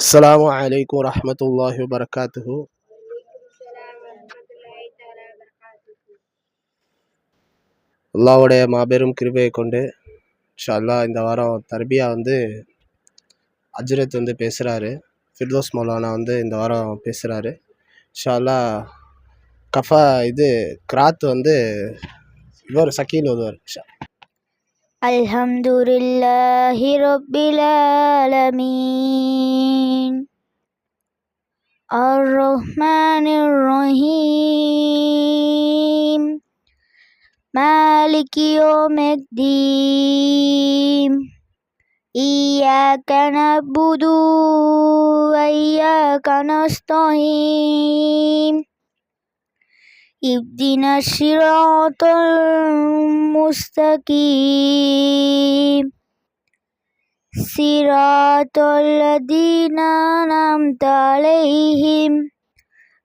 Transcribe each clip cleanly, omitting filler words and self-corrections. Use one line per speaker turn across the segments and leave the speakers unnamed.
அஸ்ஸலாமு அலைக்கும் வரஹ்மத்துல்லாஹி வபரகாத்துஹு. அல்லாஹ்வுடைய மாபெரும் கிருபையை கொண்டு இன்ஷா அல்லாஹ் இந்த வாரம் தர்பியா அஜ்ரத் பேசுகிறாரு. ஃபிர்தோஸ் மௌலானா இந்த வாரம் பேசுகிறாரு. இன்ஷா அல்லாஹ் கஃபா கிராத் இவர் சக்கீல் ஓதுவார்.
அல்ஹம்துலில்லாஹி ரப்பில் ஆலமீன் அர்-ரஹ்மானிர் ரஹீம் மாலிகி யௌமிddin இய்யாக நஅ்புது வ இய்யாக நஸ்தஈன் இஹ்தினஸ் ஸிராத்தல் முஸ்தகீம் ஸிராத்தல் லதீனா அன்அம்த அலைஹிம்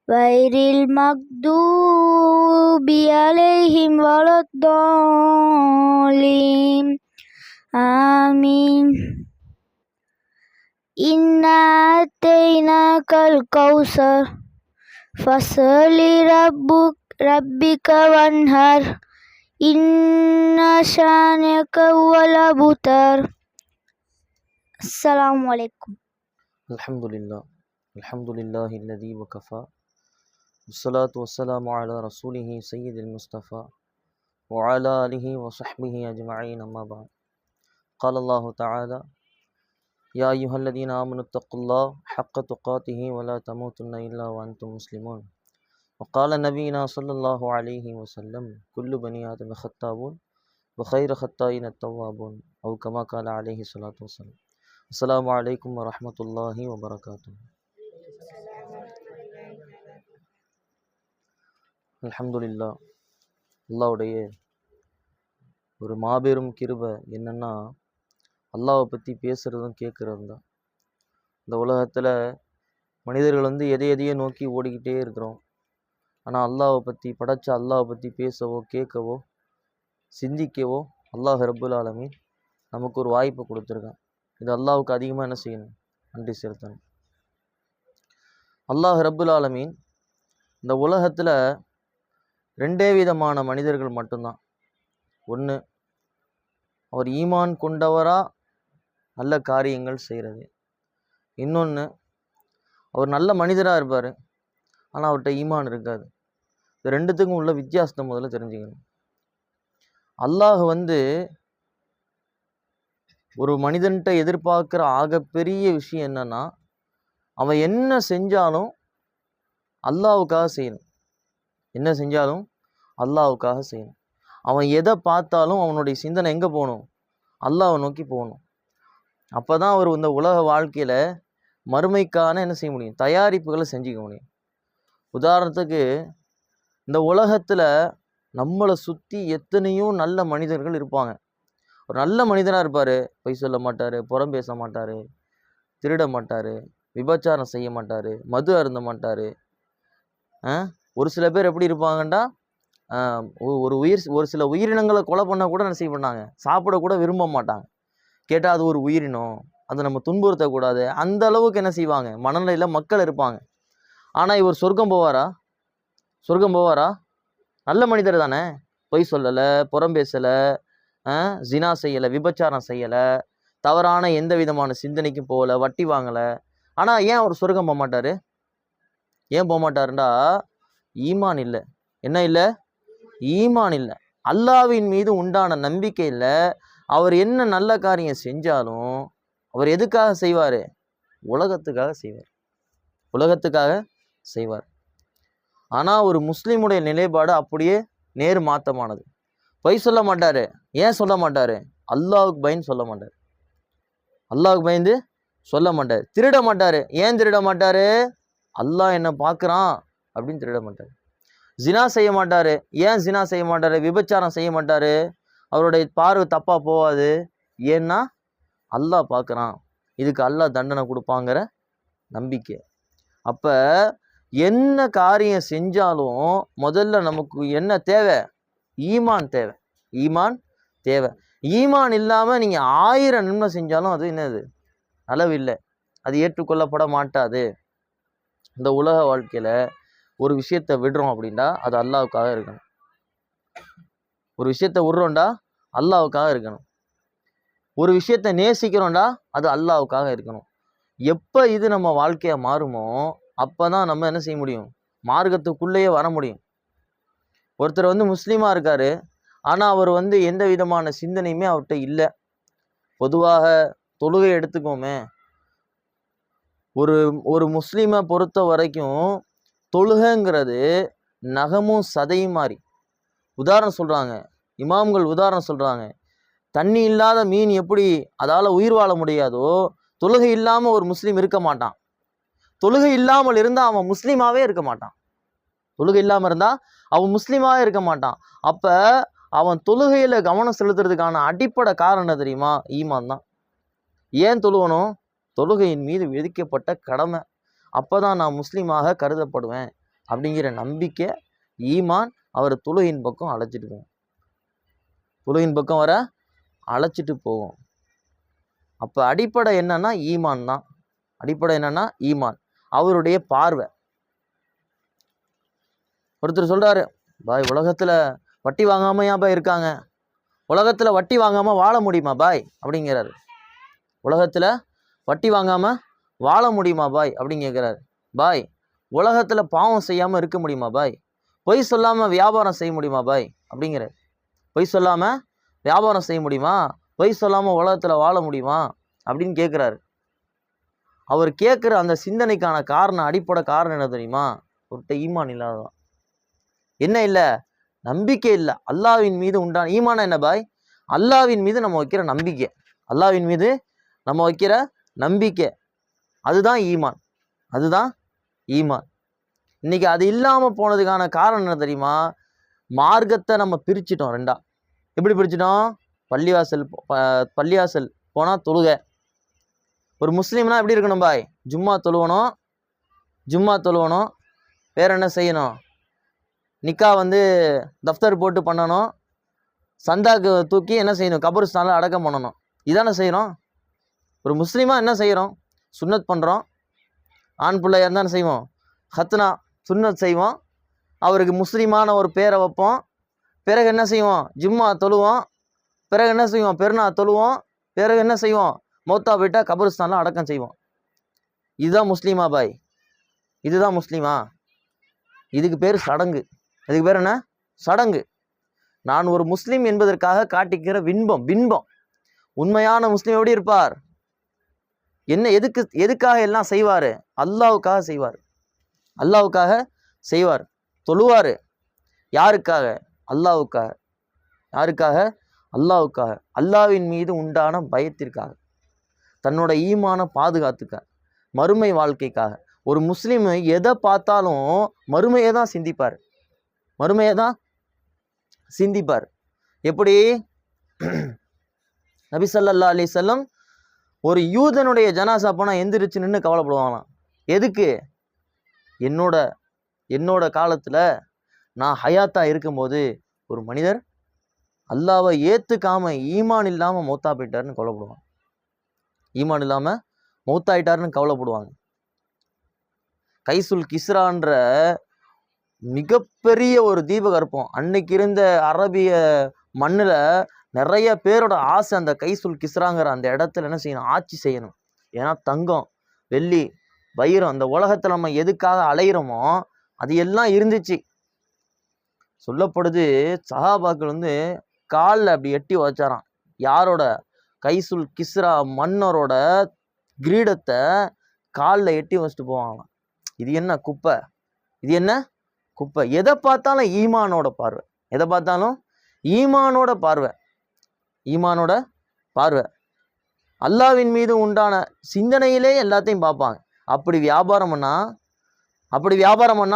غيرil மக்தூபி அலைஹிம் வலத்தல்லீன் ஆமீன். இன்னா அத்தைனாக்கல் கௌஸர் ஃபஸலி ரப்பிக வன்ஹர் இன்ன ஷானியக ஹுவல் அப்தர். அஸ்ஸலாமு அலைக்கும்.
அல்ஹம்துலில்லாஹி அல்லதி வகஃபா வஸ்ஸலாத்து வஸ்ஸலாமு அலா ரசூலிஹி சய்யிதில் முஸ்தஃபா வ அலா ஆலிஹி வ ஸஹ்பிஹி அஜ்மஈன். அம்மா பஅத். قال الله تعالى يا أيها الذين آمنوا اتقوا الله حق تقاته ولا تموتن إلا وأنتم مسلمون. وقال نبينا صلى الله عليه وسلم كل بني آدم خطاؤون وخير خطائين التوابون أو كما قال عليه الصلاة والسلام. السلام عليكم ورحمة الله وبركاته. அல்ஹம்துலில்லாஹ். அல்லாஹ்வுடைய ஒரு மாபெரும் கிருபை என்னன்னா, அல்லாஹ்வை பற்றி பேசுகிறதும் கேட்குறதும் தான். இந்த உலகத்தில் மனிதர்கள் எதையோ நோக்கி ஓடிக்கிட்டே இருக்கிறோம். ஆனால் அல்லாஹ்வை பற்றி அல்லாஹ்வை பற்றி பேசவோ கேட்கவோ சிந்திக்கவோ அல்லாஹ் ரப்புல் ஆலமீன் நமக்கு ஒரு வாய்ப்பை கொடுத்துருக்கான். இது அல்லாஹ்வுக்கு அதிகமாக என்ன செய்யணும்? நன்றி செலுத்தணும். அல்லாஹ் ரப்புல் ஆலமீன் இந்த உலகத்தில் ரெண்டே விதமான மனிதர்கள் மட்டும்தான். ஒன்று, அவர் ஈமான் கொண்டவரா நல்ல காரியங்கள் செய்கிறது. இன்னொன்று, அவர் நல்ல மனிதராக இருப்பார், ஆனால் அவர்கிட்ட ஈமான் இருக்காது. இது ரெண்டுத்துக்கும் உள்ள வித்தியாசத்தை முதல்ல தெரிஞ்சுக்கணும். அல்லாஹ் ஒரு மனிதன்கிட்ட எதிர்பார்க்குற ஆகப்பெரிய விஷயம் என்னன்னா, அவன் என்ன செஞ்சாலும் அல்லாஹ்வுக்காக செய்யணும். என்ன செஞ்சாலும் அல்லாஹ்வுக்காக செய்யணும். அவன் எதை பார்த்தாலும் அவனுடைய சிந்தனை எங்கே போகணும்? அல்லாஹ்வை நோக்கி போகணும். அப்போ தான் அவர் இந்த உலக வாழ்க்கையில் மறுமைக்கான என்ன செய்ய முடியும்? தயாரிப்புகளை செஞ்சுக்க முடியும். உதாரணத்துக்கு, இந்த உலகத்தில் நம்மளை சுற்றி எத்தனையோ நல்ல மனிதர்கள் இருப்பாங்க. ஒரு நல்ல மனிதனாக இருப்பார், பொய் சொல்ல மாட்டார், புறம் பேச மாட்டார், திருட மாட்டார், விபச்சாரம் செய்ய மாட்டார், மது அருந்த மாட்டார். ஒரு சில பேர் எப்படி இருப்பாங்கண்டா, ஒரு சில உயிரினங்களை கொலை பண்ண கூட என்ன செய்ய பண்ணாங்க? சாப்பிடக்கூட விரும்ப மாட்டாங்க. கேட்டால் அது ஒரு உயிரினம், அதை நம்ம துன்புறுத்தக்கூடாது, அந்த அளவுக்கு என்ன செய்வாங்க? மனநிலையில் மக்கள் இருப்பாங்க. ஆனால் இவர் சொர்க்கம் போவாரா? நல்ல மனிதர் தானே. பொய் சொல்லலை, புறம் பேசலை, ஜினா செய்யலை, விபச்சாரம் செய்யலை, தவறான எந்த விதமான சிந்தனைக்கும் போகலை, வட்டி வாங்கலை. ஆனால் ஏன் அவர் சொர்க்கம் போக மாட்டார்? ஏன் போக மாட்டாருண்டா, ஈமான் இல்லை. என்ன இல்லை? ஈமான் இல்லை. அல்லாஹ்வின் மீது உண்டான நம்பிக்கை இல்லை. அவர் என்ன நல்ல காரியம் செஞ்சாலும் அவர் எதுக்காக செய்வார்? உலகத்துக்காக செய்வார். ஆனால் ஒரு முஸ்லீமுடைய நிலைப்பாடு அப்படியே நேர் மாற்றமானது. பொய் சொல்ல மாட்டார். ஏன் சொல்ல மாட்டார்? அல்லாஹ்வுக்கு பயந்து சொல்ல மாட்டார். திருட மாட்டார். ஏன் திருட மாட்டார்? அல்லாஹ் என்ன பார்க்குறான் அப்படின்னு திருட மாட்டார். ஜினா செய்ய மாட்டார். ஏன் ஜினா செய்ய மாட்டார்? விபச்சாரம் செய்ய மாட்டார். அவருடைய பார்வை தப்பாக போகாது. ஏன்னா அல்லாஹ் பார்க்குறான், இதுக்கு அல்லாஹ் தண்டனை கொடுப்பாங்கிற நம்பிக்கை. அப்போ என்ன காரியம் செஞ்சாலும் முதல்ல நமக்கு என்ன தேவை? ஈமான் தேவை. ஈமான் இல்லாமல் நீங்கள் 1000 நன்மை செஞ்சாலும் அது என்னது? நலவு இல்லை, அது ஏற்றுக்கொள்ளப்பட மாட்டாது. இந்த உலக வாழ்க்கையில ஒரு விஷயத்த விடுறோம் அப்படின்னா அது அல்லாவுக்காக இருக்கணும். ஒரு விஷயத்த விடுறோம்டா அல்லாவுக்காக இருக்கணும். ஒரு விஷயத்த நேசிக்கிறோம்டா அது அல்லாவுக்காக இருக்கணும். எப்போ இது நம்ம வாழ்க்கையா மாறுமோ அப்பதான் நம்ம என்ன செய்ய முடியும், மார்க்கத்துக்குள்ளேயே வர முடியும். ஒருத்தர் முஸ்லீமா இருக்காரு, ஆனா அவர் எந்த விதமான சிந்தனையுமே அவர்கிட்ட இல்லை. பொதுவாக தொழுகை எடுத்துக்கோமே, ஒரு ஒரு முஸ்லீமை பொறுத்த வரைக்கும் தொழுகைங்கிறது நகமும் சதையும் மாதிரி. உதாரணம் சொல்றாங்க, இமாம்கள் உதாரணம் சொல்றாங்க, தண்ணி இல்லாத மீன் எப்படி அதால உயிர் வாழ முடியாதோ, தொழுகை இல்லாம ஒரு முஸ்லீம் இருக்க மாட்டான். தொழுகை இல்லாமல் இருந்தா அவன் முஸ்லீமாவே இருக்க மாட்டான். தொழுகை இல்லாம இருந்தா அவன் முஸ்லீமாவே இருக்க மாட்டான். அப்ப அவன் தொழுகையில கவனம் செலுத்துறதுக்கான அடிப்படை காரணம் என்ன தெரியுமா? ஈமான் தான். ஏன் தொழுகணும்? தொழுகையின் மீது விதிக்கப்பட்ட கடமை. அப்பதான் நான் முஸ்லீமாக கருதப்படுவேன் அப்படிங்கிற நம்பிக்கை, ஈமான் அவர் தொழுகையின் பக்கம் அழைச்சிட்டு போகும். தொழுகையின் பக்கம் வர அழைச்சிட்டு போகும். அப்ப அடிப்படை என்னன்னா ஈமான் தான். அடிப்படை என்னன்னா ஈமான், அவருடைய பார்வை. ஒருத்தர் சொல்றாரு, பாய் உலகத்துல வட்டி வாங்காமையா பாய் இருக்காங்க, உலகத்துல வட்டி வாங்காம வாழ முடியுமா பாய் அப்படிங்கிறாரு. உலகத்துல வட்டி வாங்காம வாழ முடியுமா பாய் அப்படின்னு கேட்கிறாரு. பாய் உலகத்துல பாவம் செய்யாம இருக்க முடியுமா பாய்? பொய் சொல்லாம வியாபாரம் செய்ய முடியுமா பாய் அப்படிங்கிறார். பொய் சொல்லாம வியாபாரம் செய்ய முடியுமா? பொய் சொல்லாம உலகத்துல வாழ முடியுமா அப்படின்னு கேட்குறாரு. அவர் கேட்குற அந்த சிந்தனைக்கான காரணம், அடிப்படை காரணம் என்ன தெரியுமா? ஒருத்த ஈமான் இல்லாததான். என்ன இல்லை? நம்பிக்கை இல்லை. அல்லாவின் மீது உண்டான ஈமான் என்ன பாய்? அல்லாவின் மீது நம்ம வைக்கிற நம்பிக்கை. அல்லாவின் மீது நம்ம வைக்கிற நம்பிக்கை, அதுதான் ஈமான். அதுதான் ஈமான். இன்னைக்கு அது இல்லாம போனதுக்கான காரணம் என்ன தெரியுமா? மார்க்கத்தை நம்ம பிரிச்சிட்டோம் ரெண்டா. எப்படி பிரிச்சிட்டோம்? பள்ளிவாசல் போனா தொழுகை. ஒரு முஸ்லீம்னா எப்படி இருக்கணும் பாய்? ஜும்மா தொழுவணும். வேற என்ன செய்யணும்? நிக்கா தஃப்தர் போட்டு பண்ணணும். சந்தாக்கு தூக்கி என்ன செய்யணும்? கபருஸ்தானில் அடக்கம் பண்ணணும். இதானே செய்யறோம். ஒரு முஸ்லீமா என்ன செய்யறோம்? சுன்னத் பண்றோம். ஆண் பிள்ளையா இருந்தா என்ன செய்வோம்? ஹத்னா சுன்னத் செய்வோம். அவருக்கு முஸ்லீமான ஒரு பேரை வைப்போம். பிறகு என்ன செய்வோம்? ஜும்மா தொழுவோம். பிறகு என்ன செய்வோம்? பெருநா தொழுவோம். பிறகு என்ன செய்வோம்? மௌத்தா போயிட்டா கபருஸ்தானில் அடக்கம் செய்வோம். இதுதான் முஸ்லீமா பாய்? இதுதான் முஸ்லீமா? இதுக்கு பேர் சடங்கு. இதுக்கு பேர் என்ன? சடங்கு. நான் ஒரு முஸ்லீம் என்பதற்காக காட்டிக்கிற பின்பம். உண்மையான முஸ்லீம் எப்படி இருப்பார்? என்ன எதுக்காக எல்லாம் செய்வாரு? அல்லாவுக்காக செய்வார். அல்லாவுக்காக செய்வார். தொழுவாரு. யாருக்காக? அல்லாவுக்காக. யாருக்காக? அல்லாவுக்காக. அல்லாவின் மீது உண்டான பயத்திற்காக, தன்னோட ஈமான பாதுகாத்துக்க, மறுமை வாழ்க்கைக்காக. ஒரு முஸ்லீம் எதை பார்த்தாலும் மறுமையை தான் சிந்திப்பார். மறுமையை தான் சிந்திப்பார். எப்படி? நபி ஸல்லல்லாஹு அலைஹி வஸல்லம் ஒரு யூதனுடைய ஜனாசா போனா எந்திரிச்சு நின்று கவலைப்படுவாங்களாம். எதுக்கு? என்னோட காலத்துல நான் ஹயாத்தா இருக்கும்போது ஒரு மனிதர் அல்லாவை ஏத்துக்காம ஈமான் இல்லாம மௌத்தா போயிட்டாருன்னு கவலைப்படுவாங்க. ஈமான் இல்லாம மௌத்தாயிட்டாருன்னு கவலைப்படுவாங்க. கைசுல் கிஸ்ரான்ற மிகப்பெரிய ஒரு தீபகற்பம். அன்னைக்கு இருந்த அரபிய மண்ணுல நிறைய பேரோட ஆசை அந்த கைசுல் கிஸ்ராங்கிற அந்த இடத்துல என்ன செய்யணும்? ஆட்சி செய்யணும். ஏன்னா தங்கம், வெள்ளி, வைரம், அந்த உலகத்துல நம்ம எதுக்காக அலையிறோமோ அது எல்லாம் இருந்துச்சு. சொல்லப்படுது, சஹாபாக்கள் காலில் அப்படி எட்டி வச்சாராம். யாரோட? கைசுல் கிஸ்ரா மன்னரோட கிரீடத்தை காலில் எட்டி வச்சுட்டு போவாங்களாம். இது என்ன குப்பை? இது என்ன குப்பை? எதை பார்த்தாலும் ஈமானோட பார்வை. எதை பார்த்தாலும் ஈமானோட பார்வை. ஈமானோட பார்வை. அல்லாவின் மீது உண்டான சிந்தனையிலே எல்லாத்தையும் பார்ப்பாங்க. அப்படி வியாபாரம் பண்ணா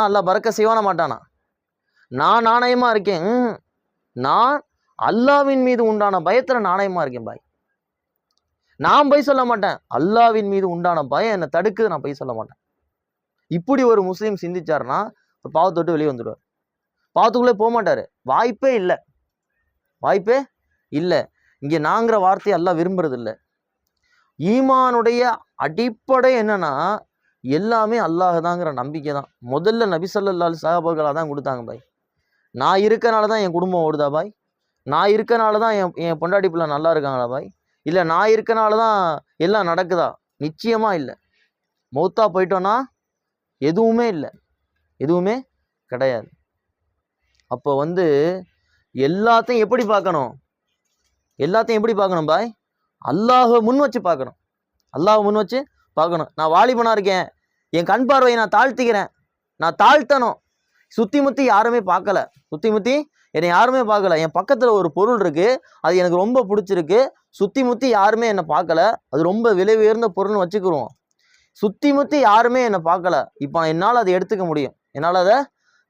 அல்லாஹ் பறக்க செய்வான மாட்டானா? நான் நாணயமா இருக்கேன். நான் அல்லாவின் மீது உண்டான பயத்துல நாணயமா இருக்கேன் பாய். நான் பொய் சொல்ல மாட்டேன். அல்லாவின் மீது உண்டான பயம் என்னை தடுக்குது, நான் பொய் சொல்ல மாட்டேன். இப்படி ஒரு முஸ்லீம் சிந்திச்சாருன்னா ஒரு பாவத்தை விட்டு வெளியே வந்துடுவார். பாவத்துக்குள்ளே போக மாட்டாரு. வாய்ப்பே இல்லை. இங்கே நாங்கிற வார்த்தையை எல்லாம் விரும்புறது இல்லை. ஈமானுடைய அடிப்படை என்னன்னா எல்லாமே அல்லாஹ் தாங்கிற நம்பிக்கை தான். முதல்ல நபி ஸல்லல்லாஹு அலைஹி சஹாபாக்கள் தான் கொடுத்தாங்க பாய். நான் இருக்கனால தான் என் குடும்பம் ஓடுதா பாய்? நான் இருக்கனால தான் என் பொண்டாட்டி பிள்ளை நல்லா இருக்காங்களா பாய்? இல்லை நான் இருக்கனால தான் எல்லாம் நடக்குதா? நிச்சயமா இல்லை. மௌத்தா போயிட்டோன்னா எதுவுமே இல்லை, எதுவுமே கிடையாது. அப்போ எல்லாத்தையும் எப்படி பார்க்கணும்? எல்லாத்தையும் எப்படி பார்க்கணும் பாய்? அல்லாஹை முன் வச்சு பார்க்கணும். அல்லாஹை முன் வச்சு பார்க்கணும். நான் வாலிபனா இருக்கேன், என் கண் பார்வையை நான் தாழ்த்திக்கிறேன், நான் தாழ்த்தணும். சுத்தி முத்தி யாருமே பார்க்கல, சுத்தி முத்தி என்னை யாருமே பார்க்கல. என் பக்கத்துல ஒரு பொருள் இருக்கு, அது எனக்கு ரொம்ப பிடிச்சிருக்கு. சுத்தி முத்தி யாருமே என்னை பார்க்கல, அது ரொம்ப விலை உயர்ந்த பொருள்னு வச்சுக்கிறோம். சுத்தி முத்தி யாருமே என்னை பார்க்கல, இப்போ என்னால் அதை எடுத்துக்க முடியும், என்னால் அதை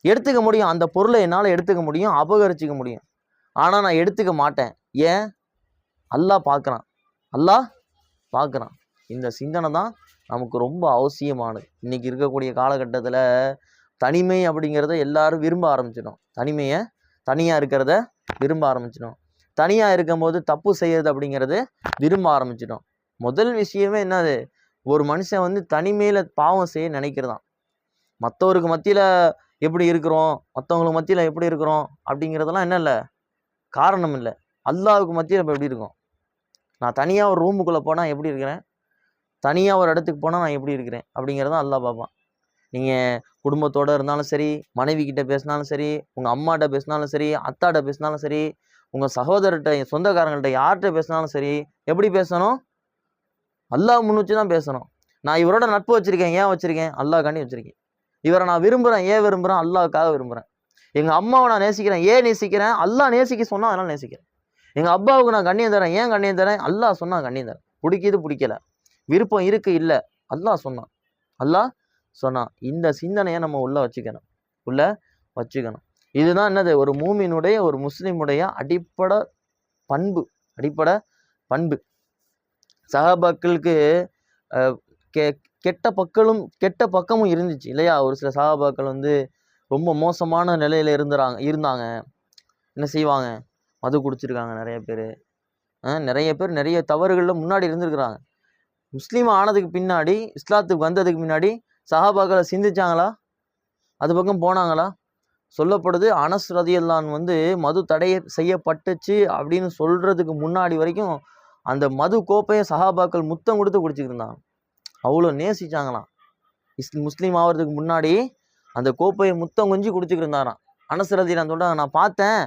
எடுத்துக்க முடியும், அந்த பொருளை என்னால் எடுத்துக்க முடியும், அபகரிச்சிக்க முடியும். ஆனால் நான் எடுத்துக்க மாட்டேன். ஏன்? அல்லாஹ் பார்க்குறான், அல்லாஹ் பார்க்குறான். இந்த சிந்தனை தான் நமக்கு ரொம்ப அவசியமானது. இன்னைக்கு இருக்கக்கூடிய காலகட்டத்தில் தனிமை அப்படிங்கிறத எல்லாரும் விரும்ப ஆரம்பிச்சிடும். தனியாக இருக்கிறத விரும்ப ஆரம்பிச்சிடும். தனியாக இருக்கும்போது தப்பு செய்யறது அப்படிங்கிறது விரும்ப ஆரம்பிச்சிடும். முதல் விஷயமே என்னது? ஒரு மனுஷன் தனிமையில் பாவம் செய்ய நினைக்கிறதான். மற்றவருக்கு மத்தியில் எப்படி இருக்கிறோம், மற்றவங்களுக்கு மத்தியில் எப்படி இருக்கிறோம் அப்படிங்கிறதெல்லாம் என்ன இல்லை, காரணம் இல்லை. அல்லாஹ்வுக்கு மத்தியில் இப்போ எப்படி இருக்கும்? நான் தனியாக ஒரு ரூமுக்குள்ளே போனால் எப்படி இருக்கிறேன், தனியாக ஒரு இடத்துக்கு போனால் நான் எப்படி இருக்கிறேன் அப்படிங்கிறதான் அல்லாஹ் பார்ப்பான். நீங்கள் குடும்பத்தோடு இருந்தாலும் சரி, மனைவி கிட்ட பேசினாலும் சரி, உங்கள் அம்மாட்ட பேசினாலும் சரி, அத்தாட்ட பேசினாலும் சரி, உங்கள் சகோதரர்கிட்ட, சொந்தக்காரங்கள்ட்ட யார்கிட்ட பேசினாலும் சரி, எப்படி பேசணும்? அல்லாஹ் முன் வச்சு தான் பேசணும். நான் இவரோட நட்பு வச்சுருக்கேன், ஏன் வச்சுருக்கேன்? அல்லாஹ்காண்டி வச்சுருக்கேன். இவரை நான் விரும்புகிறேன், ஏன் விரும்புகிறேன்? அல்லாஹ்க்காக விரும்புகிறேன். எங்கள் அம்மாவை நான் நேசிக்கிறேன், ஏன் நேசிக்கிறேன்? அல்லாஹ் நேசிக்க சொன்னால் அதனால் நேசிக்கிறேன். எங்கள் அப்பாவுக்கு நான் கண்ணியம் தரேன், ஏன் கண்ணியம் தரேன்? அல்லாஹ் சொன்னால் கண்ணியம் தரேன். பிடிக்குது பிடிக்கல, விருப்பம் இருக்கு இல்லை, அல்லாஹ் சொன்னான், அல்லாஹ் சொன்னான். இந்த சிந்தனையை நம்ம உள்ள வச்சுக்கணும். இதுதான் என்னது? ஒரு மூமினுடைய, ஒரு முஸ்லிமுடைய அடிப்படை பண்பு. சஹாபாக்களுக்கு கெட்ட பக்கமும் இருந்துச்சு இல்லையா? ஒரு சில சஹாபாக்கள் ரொம்ப மோசமான நிலையில இருந்தாங்க. என்ன செய்வாங்க? மது குடிச்சிருக்காங்க நிறைய பேர் நிறைய தவறுகளில் முன்னாடி இருந்திருக்கிறாங்க. முஸ்லீம் ஆனதுக்கு பின்னாடி, இஸ்லாத்துக்கு வந்ததுக்கு முன்னாடி சஹாபாக்களை சிந்திச்சாங்களா? அது பக்கம் போனாங்களா? சொல்லப்படுது அனஸ் ரதியல்லான் மது தடை செய்யப்பட்டுச்சு அப்படின்னு சொல்றதுக்கு முன்னாடி வரைக்கும் அந்த மது கோப்பையை சஹாபாக்கள் முத்தம் கொடுத்து குடிச்சிட்டு இருந்தாங்க. அவ்வளோ நேசிச்சாங்களாம். முஸ்லீம் ஆகிறதுக்கு முன்னாடி அந்த கோப்பையை முத்தம் கொஞ்சி குடிச்சிட்டு இருந்தாராம். அனஸ் ரதியல்லான் சொல்றாங்க, நான் பார்த்தேன்,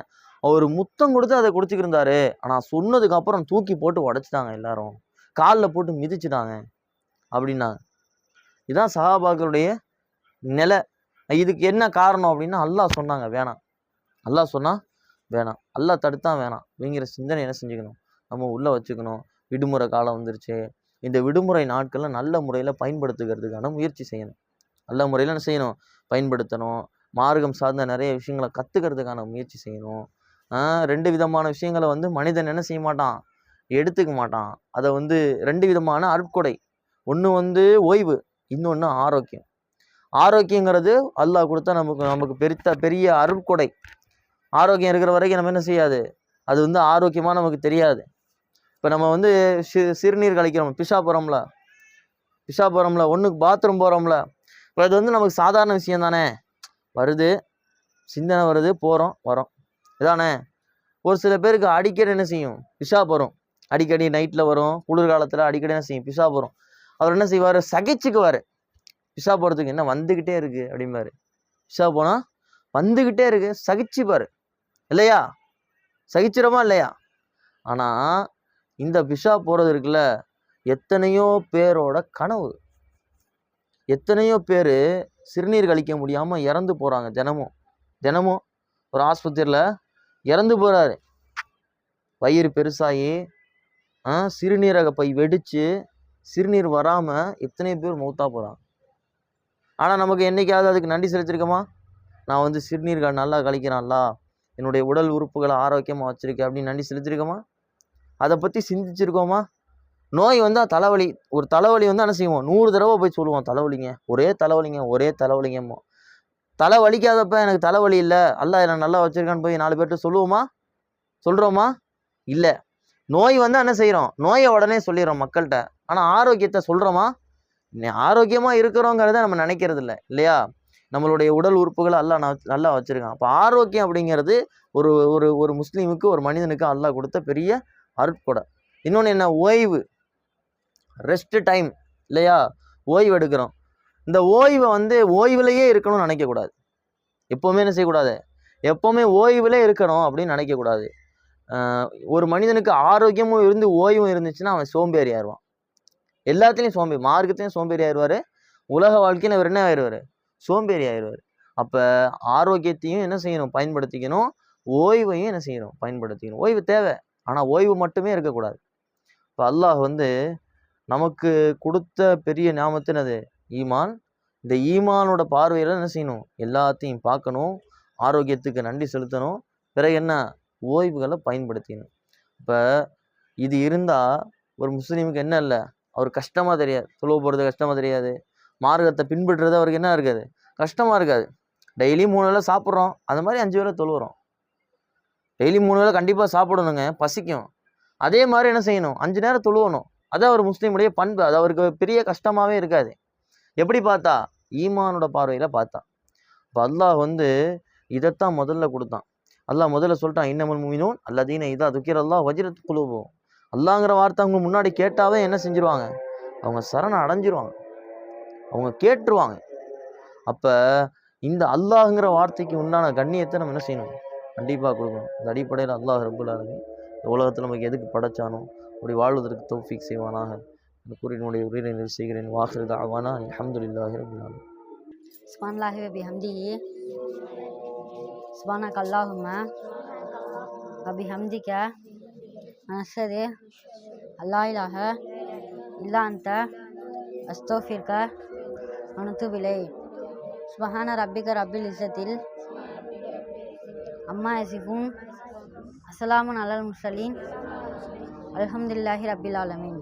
அவர் முத்தம் கொடுத்து அதை குடிச்சிட்டு இருந்தாரு, ஆனால் சொன்னதுக்கு அப்புறம் தூக்கி போட்டு உடைச்சிட்டாங்க, எல்லாரும் காலில் போட்டு மிதிச்சிட்டாங்க அப்படின்னாங்க. இதுதான் சஹாபாக்களுடைய நிலை. இதுக்கு என்ன காரணம் அப்படின்னா, அல்லாஹ் சொன்னாங்க வேணாம், அல்லாஹ் சொன்னா வேணாம், அல்லாஹ் தடுத்தா வேணாம் அப்படிங்கிற சிந்தனை என்ன செஞ்சுக்கணும், நம்ம உள்ளே வச்சுக்கணும். விடுமுறை காலம் வந்துருச்சு, இந்த விடுமுறை நாட்களில் நல்ல முறையில் பயன்படுத்துகிறதுக்கான முயற்சி செய்யணும். நல்ல முறையில் என்ன செய்யணும்? பயன்படுத்தணும். மார்க்கம் சார்ந்த நிறைய விஷயங்களை கற்றுக்கிறதுக்கான முயற்சி செய்யணும். 2 விதமான விஷயங்களை மனிதன் என்ன செய்ய மாட்டான், எடுத்துக்க மாட்டான். அதை 2 விதமான அருட்கொடை. ஒன்று ஓய்வு, இன்னொன்று ஆரோக்கியம். ஆரோக்கியங்கிறது அல்லாஹ் கொடுத்தா நமக்கு பெரிய அருட்கொடை. ஆரோக்கியம் இருக்கிற வரைக்கும் நம்ம என்ன செய்யாது, அது ஆரோக்கியமாக நமக்கு தெரியாது. இப்போ நம்ம சிறுநீர் கழிக்கிறோம், பிஷா போகிறோம்ல, ஒன்றுக்கு பாத்ரூம் போகிறோம்ல, இப்போ அது நமக்கு சாதாரண விஷயம் தானே. வருது, சிந்தனை வருது, போகிறோம் வரோம், இதானே. ஒரு சில பேருக்கு அடிக்கடி என்ன செய்யும், பிஷா போகிறோம், அடிக்கடி நைட்டில் வரும், குளிர்காலத்தில் அடிக்கடி என்ன செய்யும், பிஷா போகிறோம். அவர் என்ன செய்வார், சகிச்சுக்குவார். பிஷா போகிறதுக்கு என்ன வந்துக்கிட்டே இருக்குது அப்படிம்பாரு. பிஷா போனால் வந்துக்கிட்டே இருக்கு, சகிச்சுப்பார் இல்லையா? சகிச்சிடமா இல்லையா? ஆனால் இந்த பிஷா போகிறது இருக்குல்ல, எத்தனையோ பேரோட கனவு. எத்தனையோ பேர் சிறுநீர் கழிக்க முடியாமல் இறந்து போகிறாங்க. தினமும் ஒரு ஆஸ்பத்திரியில் இறந்து போகிறாரு. வயிறு பெருசாகி சிறுநீரக பை வெடித்து சிறுநீர் வராமல் எத்தனை பேர் மௌத்தா போகிறாங்க. ஆனால் நமக்கு என்றைக்காவது அதுக்கு நன்றி செலுத்திருக்கோமா? நான் சிறுநீர் நல்லா கழிக்கிறான்ல, என்னுடைய உடல் உறுப்புகளை ஆரோக்கியமாக வச்சுருக்கேன் அப்படின்னு நன்றி செலுத்திருக்கோமா? அதை பற்றி சிந்திச்சிருக்கோமா? நோய் வந்தால் தலைவலி, ஒரு தலைவலி என்ன செய்வோம், 100 தடவை போய் சொல்லுவோம், தலைவலிங்க, ஒரே தலைவலிங்கம்மோ. தலை வலிக்காதப்ப எனக்கு தலைவலி இல்லை, அல்லாஹ் என்னை நல்லா வச்சுருக்கான்னு போய் 4 பேர்கிட்ட சொல்கிறோமா? இல்லை. நோய் என்ன செய்கிறோம், நோயை உடனே சொல்லிடுறோம் மக்கள்கிட்ட, ஆனால் ஆரோக்கியத்தை சொல்கிறோமா? ஆரோக்கியமாக இருக்கிறோங்கிறத நம்ம நினைக்கிறது இல்லை இல்லையா? நம்மளுடைய உடல் உறுப்புகளை அல்லாஹ் நல்லா வச்சுருக்கான். அப்போ ஆரோக்கியம் அப்படிங்கிறது ஒரு ஒரு ஒரு முஸ்லீமுக்கு, ஒரு மனிதனுக்கு அல்லாஹ் கொடுத்த பெரிய அருட்கொடை. இன்னொன்று என்ன? ஓய்வு, ரெஸ்ட் டைம் இல்லையா? ஓய்வு எடுக்கிறோம். இந்த ஓய்வை ஓய்வுலையே இருக்கணும்னு நினைக்கக்கூடாது. எப்போவுமே என்ன செய்யக்கூடாது? எப்போவுமே ஓய்வுலே இருக்கணும் அப்படின்னு நினைக்கக்கூடாது. ஒரு மனிதனுக்கு ஆரோக்கியமும் இருந்து ஓய்வும் இருந்துச்சுன்னா அவன் சோம்பேறி ஆயிடுவான். எல்லாத்துலேயும் சோம்பேறி, மார்க்கத்தையும் சோம்பேறி ஆயிடுவார், உலக வாழ்க்கையில் அவர் என்ன ஆயிடுவார்? சோம்பேறி ஆயிடுவார். அப்போ ஆரோக்கியத்தையும் என்ன செய்யணும்? பயன்படுத்திக்கணும். ஓய்வையும் என்ன செய்யணும்? பயன்படுத்திக்கணும். ஓய்வு தேவை, ஆனால் ஓய்வு மட்டுமே இருக்கக்கூடாது. இப்போ அல்லாஹ் நமக்கு கொடுத்த பெரிய ஞாபகத்தினது ஈமான். இந்த ஈமானோட பார்வையில் என்ன செய்யணும்? எல்லாத்தையும் பார்க்கணும், ஆரோக்கியத்துக்கு நன்றி செலுத்தணும், பிறகு என்ன? ஓய்வுகளை பயன்படுத்திக்கணும். இப்போ இது இருந்தால் ஒரு முஸ்லீமுக்கு என்ன இல்லை, அவர் கஷ்டமாக தெரியாது, தொழுவ போகிறது கஷ்டமாக தெரியாது, மார்க்கத்தை பின்பற்றுறது அவருக்கு என்ன இருக்காது? கஷ்டமாக இருக்காது. டெய்லி 3 வேளை சாப்பிட்றோம், அந்த மாதிரி 5 வேளை தொழுவுறோம். டெய்லி 3 வேளை கண்டிப்பாக சாப்பிடணுங்க, பசிக்கும். அதே மாதிரி என்ன செய்யணும்? 5 நேரம் தொழுவணும். அது ஒரு முஸ்லீமுடைய பண்பு. அது அவருக்கு பெரிய கஷ்டமாகவே இருக்காது. எப்படி பார்த்தா? ஈமானோட பார்வையில் பார்த்தா. இப்போ அல்லாஹ் இதைத்தான் முதல்ல கொடுத்தான். அல்லாஹ் முதல்ல சொல்லிட்டான், இன்னமல் முஃமினூன் அல்லதீன இதா துக்கிரல்லாஹ் வஜிலத் குலூபுஹும். அல்லாஹ்ங்கிற வார்த்தை அவங்க முன்னாடி கேட்டாவே என்ன செஞ்சிருவாங்க? அவங்க சரணம் அடைஞ்சிருவாங்க, அவங்க கேட்டுருவாங்க. அப்போ இந்த அல்லாஹ்ங்கிற வார்த்தைக்கு உண்டான கண்ணியத்தை நம்ம என்ன செய்யணும்? கண்டிப்பாக கொடுக்கணும். இந்த அடிப்படையில் அல்லாஹ் ரப்புல் ஆலமீன் இந்த உலகத்தில் நமக்கு எதுக்கு படைச்சானோ அப்படி வாழ்வதற்கு தௌஃபீக் செய்வானாக. இந்த கூறினுடைய உரையை நிறைவு செய்கிறேன். வாஹிரு தஅவானா அல்ஹம்துலில்லாஹி ரப்பில் ஆலமீன்.
சுப்ஹானல்லாஹி வ பிஹம்திஹி சுப்ஹானக அல்லாஹும்ம வ பிஹம்திக அஷ்ஹது அல்லா இலாஹ இல்லா அன்த அஸ்தக்ஃபிருக வ அத்தூபு இலைக். சுப்ஹான ரப்பிக ரப்பில் இஸ்ஸத்தில் அம்மா யசிஃபூன் அஸ்ஸலாமுன் அலல் முர்ஸலீன் அல்ஹம்துலில்லாஹி ரப்பில் ஆலமீன்.